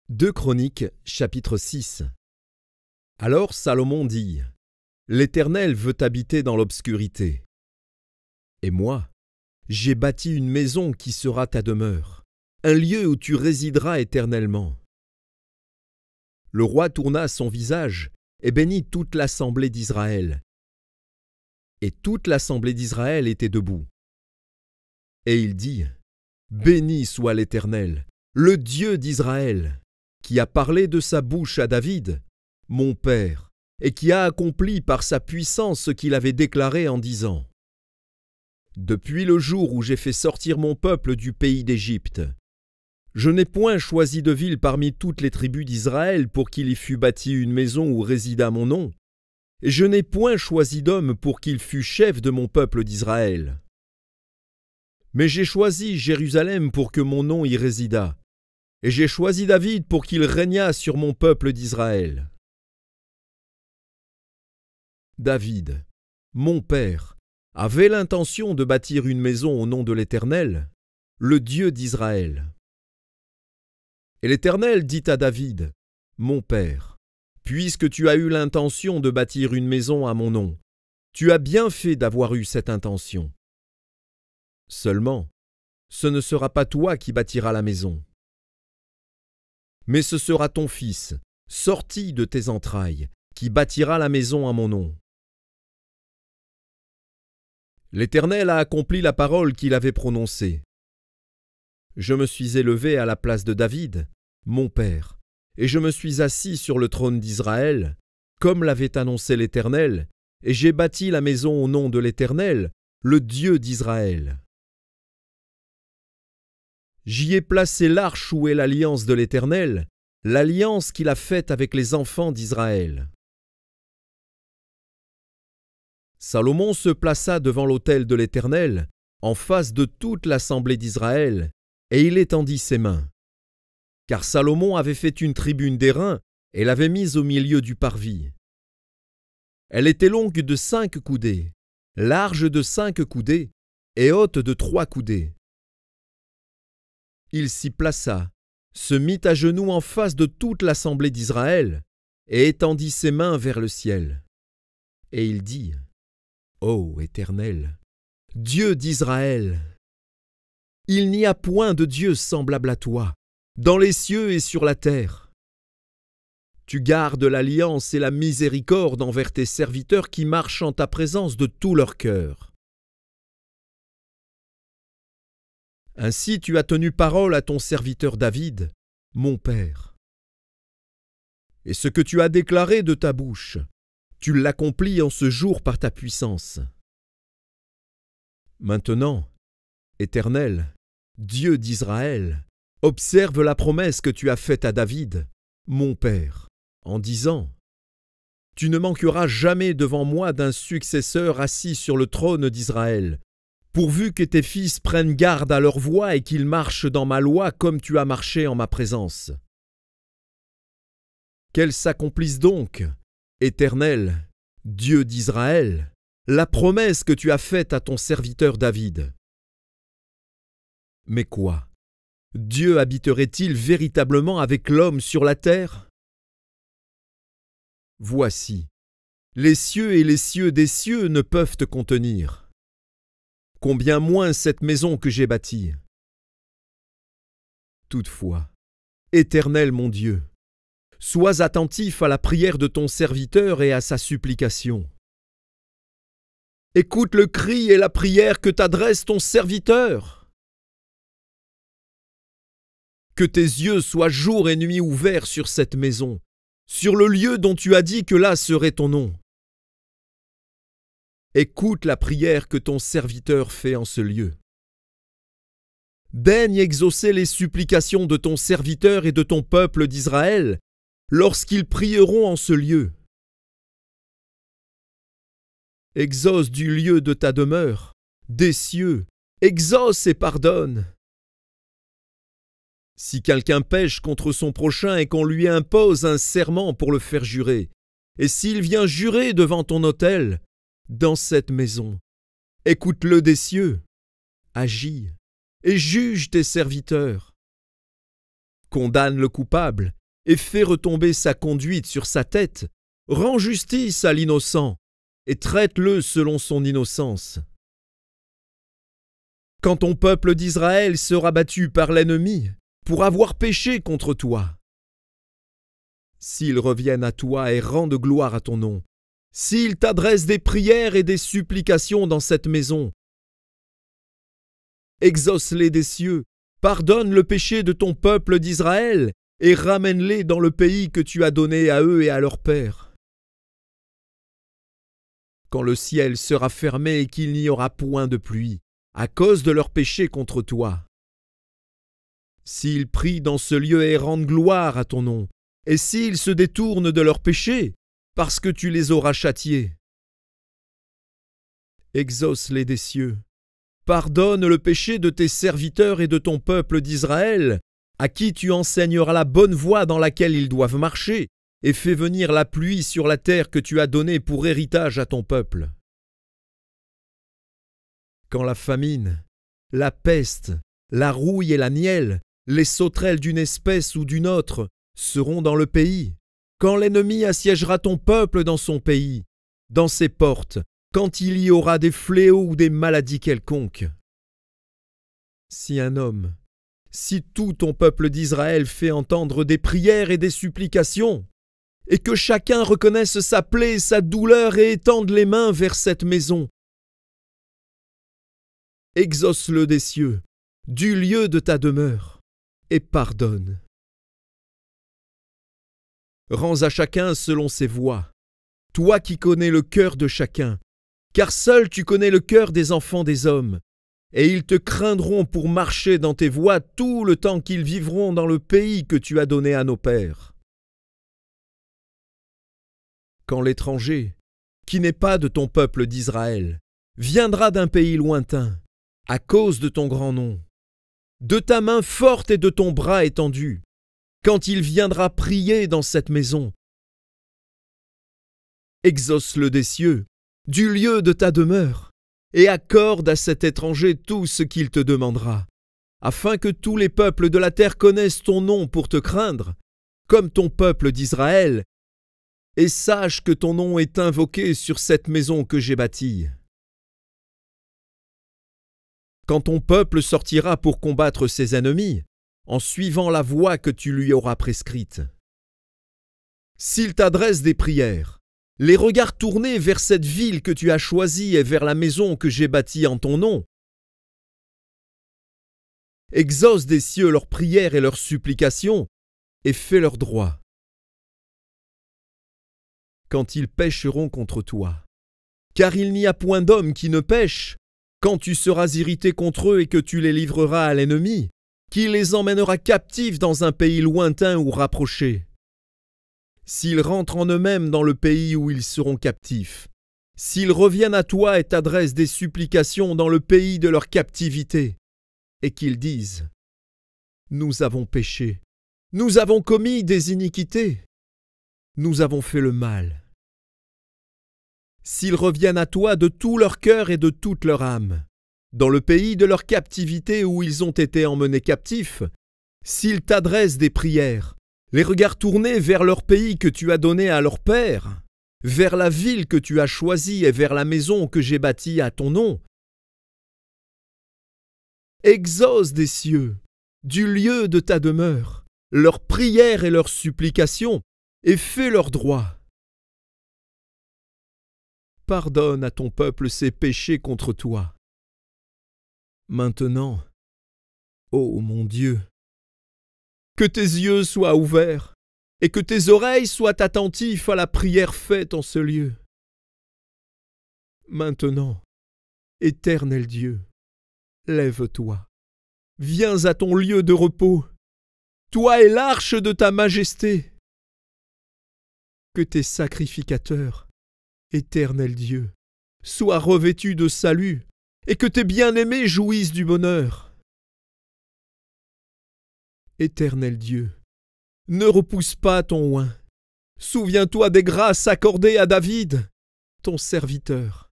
2 Chroniques, chapitre 6. Alors Salomon dit : L'Éternel veut habiter dans l'obscurité. Et moi, j'ai bâti une maison qui sera ta demeure, un lieu où tu résideras éternellement. Le roi tourna son visage et bénit toute l'assemblée d'Israël. Et toute l'assemblée d'Israël était debout. Et il dit : Béni soit l'Éternel, le Dieu d'Israël, qui a parlé de sa bouche à David, mon père, et qui a accompli par sa puissance ce qu'il avait déclaré en disant : Depuis le jour où j'ai fait sortir mon peuple du pays d'Égypte, je n'ai point choisi de ville parmi toutes les tribus d'Israël pour qu'il y fût bâti une maison où résida mon nom, et je n'ai point choisi d'homme pour qu'il fût chef de mon peuple d'Israël. Mais j'ai choisi Jérusalem pour que mon nom y résidât, et j'ai choisi David pour qu'il régnât sur mon peuple d'Israël. David, mon père, avait l'intention de bâtir une maison au nom de l'Éternel, le Dieu d'Israël. Et l'Éternel dit à David, mon père, puisque tu as eu l'intention de bâtir une maison à mon nom, tu as bien fait d'avoir eu cette intention. Seulement, ce ne sera pas toi qui bâtiras la maison, mais ce sera ton fils, sorti de tes entrailles, qui bâtira la maison à mon nom. L'Éternel a accompli la parole qu'il avait prononcée. Je me suis élevé à la place de David, mon père, et je me suis assis sur le trône d'Israël, comme l'avait annoncé l'Éternel, et j'ai bâti la maison au nom de l'Éternel, le Dieu d'Israël. J'y ai placé l'arche où est l'alliance de l'Éternel, l'alliance qu'il a faite avec les enfants d'Israël. Salomon se plaça devant l'autel de l'Éternel, en face de toute l'assemblée d'Israël, et il étendit ses mains. Car Salomon avait fait une tribune d'airain et l'avait mise au milieu du parvis. Elle était longue de 5 coudées, large de 5 coudées et haute de 3 coudées. Il s'y plaça, se mit à genoux en face de toute l'assemblée d'Israël et étendit ses mains vers le ciel. Et il dit : Ô Éternel, Dieu d'Israël, il n'y a point de Dieu semblable à toi, dans les cieux et sur la terre. Tu gardes l'alliance et la miséricorde envers tes serviteurs qui marchent en ta présence de tout leur cœur. Ainsi tu as tenu parole à ton serviteur David, mon père. Et ce que tu as déclaré de ta bouche, tu l'accomplis en ce jour par ta puissance. Maintenant, Éternel, Dieu d'Israël, observe la promesse que tu as faite à David, mon père, en disant : Tu ne manqueras jamais devant moi d'un successeur assis sur le trône d'Israël, pourvu que tes fils prennent garde à leur voie et qu'ils marchent dans ma loi comme tu as marché en ma présence. Qu'elle s'accomplisse donc, Éternel, Dieu d'Israël, la promesse que tu as faite à ton serviteur David. Mais quoi ? Dieu habiterait-il véritablement avec l'homme sur la terre ? Voici, les cieux et les cieux des cieux ne peuvent te contenir. Combien moins cette maison que j'ai bâtie. Toutefois, Éternel mon Dieu, sois attentif à la prière de ton serviteur et à sa supplication. Écoute le cri et la prière que t'adresse ton serviteur. Que tes yeux soient jour et nuit ouverts sur cette maison, sur le lieu dont tu as dit que là serait ton nom. Écoute la prière que ton serviteur fait en ce lieu. Daigne exaucer les supplications de ton serviteur et de ton peuple d'Israël lorsqu'ils prieront en ce lieu. Exauce du lieu de ta demeure, des cieux, exauce et pardonne. Si quelqu'un pêche contre son prochain et qu'on lui impose un serment pour le faire jurer, et s'il vient jurer devant ton autel, dans cette maison, écoute-le des cieux, agis et juge tes serviteurs. condamne le coupable et fais retomber sa conduite sur sa tête, rends justice à l'innocent et traite-le selon son innocence. Quand ton peuple d'Israël sera battu par l'ennemi pour avoir péché contre toi, s'ils reviennent à toi et rendent gloire à ton nom, s'ils t'adressent des prières et des supplications dans cette maison, exauce-les des cieux, pardonne le péché de ton peuple d'Israël et ramène-les dans le pays que tu as donné à eux et à leurs pères. Quand le ciel sera fermé et qu'il n'y aura point de pluie, à cause de leurs péchés contre toi, s'ils prient dans ce lieu et rendent gloire à ton nom, et s'ils se détournent de leurs péchés, parce que tu les auras châtiés, exauce-les des cieux, pardonne le péché de tes serviteurs et de ton peuple d'Israël, à qui tu enseigneras la bonne voie dans laquelle ils doivent marcher, et fais venir la pluie sur la terre que tu as donnée pour héritage à ton peuple. Quand la famine, la peste, la rouille et la nielle, les sauterelles d'une espèce ou d'une autre, seront dans le pays, quand l'ennemi assiégera ton peuple dans son pays, dans ses portes, quand il y aura des fléaux ou des maladies quelconques. Si un homme, si tout ton peuple d'Israël fait entendre des prières et des supplications, et que chacun reconnaisse sa plaie et sa douleur et étende les mains vers cette maison, exauce-le des cieux, du lieu de ta demeure, et pardonne. Rends à chacun selon ses voies, toi qui connais le cœur de chacun, car seul tu connais le cœur des enfants des hommes, et ils te craindront pour marcher dans tes voies tout le temps qu'ils vivront dans le pays que tu as donné à nos pères. Quand l'étranger, qui n'est pas de ton peuple d'Israël, viendra d'un pays lointain, à cause de ton grand nom, de ta main forte et de ton bras étendu, quand il viendra prier dans cette maison, exauce-le des cieux, du lieu de ta demeure, et accorde à cet étranger tout ce qu'il te demandera, afin que tous les peuples de la terre connaissent ton nom pour te craindre, comme ton peuple d'Israël, et sache que ton nom est invoqué sur cette maison que j'ai bâtie. Quand ton peuple sortira pour combattre ses ennemis, en suivant la voie que tu lui auras prescrite, s'il t'adresse des prières, les regards tournés vers cette ville que tu as choisie et vers la maison que j'ai bâtie en ton nom, exauce des cieux leurs prières et leurs supplications, et fais leur droit. Quand ils pécheront contre toi, car il n'y a point d'homme qui ne pêche, quand tu seras irrité contre eux et que tu les livreras à l'ennemi, qui les emmènera captifs dans un pays lointain ou rapproché. S'ils rentrent en eux-mêmes dans le pays où ils seront captifs, s'ils reviennent à toi et t'adressent des supplications dans le pays de leur captivité, et qu'ils disent « Nous avons péché, nous avons commis des iniquités, nous avons fait le mal. » S'ils reviennent à toi de tout leur cœur et de toute leur âme, dans le pays de leur captivité où ils ont été emmenés captifs, s'ils t'adressent des prières, les regards tournés vers leur pays que tu as donné à leur père, vers la ville que tu as choisie et vers la maison que j'ai bâtie à ton nom, exauce des cieux, du lieu de ta demeure, leurs prières et leurs supplications, et fais leur droit. Pardonne à ton peuple ses péchés contre toi. Maintenant, ô mon Dieu, que tes yeux soient ouverts et que tes oreilles soient attentifs à la prière faite en ce lieu. Maintenant, Éternel Dieu, lève-toi, viens à ton lieu de repos, toi et l'arche de ta majesté. Que tes sacrificateurs, Éternel Dieu, sois revêtus de salut, et que tes bien-aimés jouissent du bonheur. Éternel Dieu, ne repousse pas ton oint. Souviens-toi des grâces accordées à David, ton serviteur,